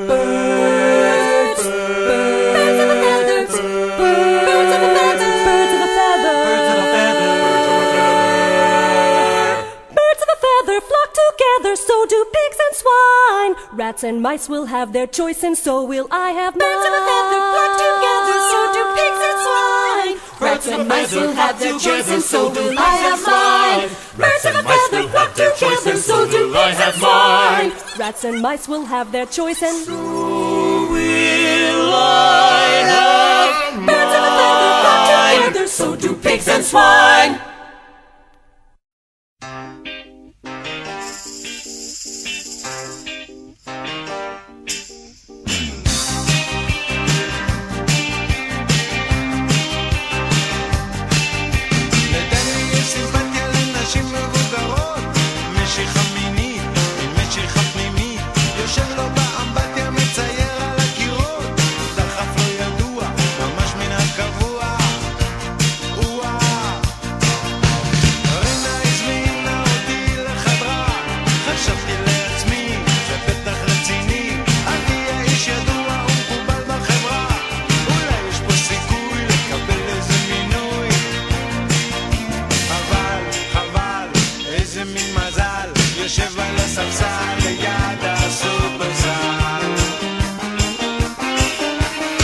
Birds, birds of a feather, birds of a feather, birds of a feather, birds of a feather flock together, so do pigs and swine. Rats and mice will have their choice, and so will I have mine. Birds of a feather flock together, so do pigs and swine. Rats and mice will have their choice, and so will I have mine. Birds of a feather flock together, so do pigs and swine. Rats and mice will have their choice, and so will I have mine. Birds of a feather flock together, so do pigs and swine. יושב על הספסל ליד הסופרסל,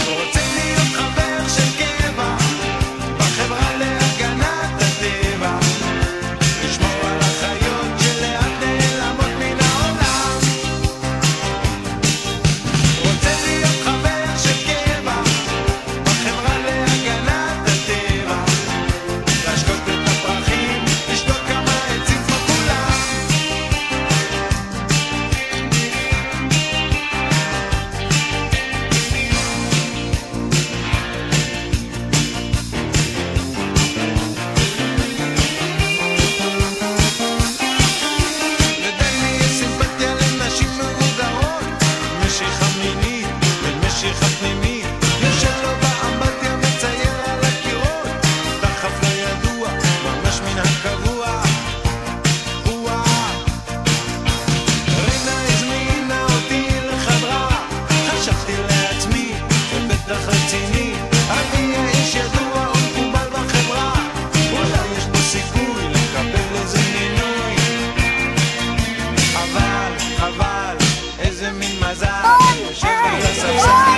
רוצה להיות חבר של קבע בחברה להגנת הטבע, לשמור על החיות שלאט נעלמות מן העולם. רוצה להיות חבר של קבע בחברה להגנת הטבע, להשקות את הפרחים, לשתות כמה עצים כמו כולם. חבל, איזה מין מזל, יושב על הספסל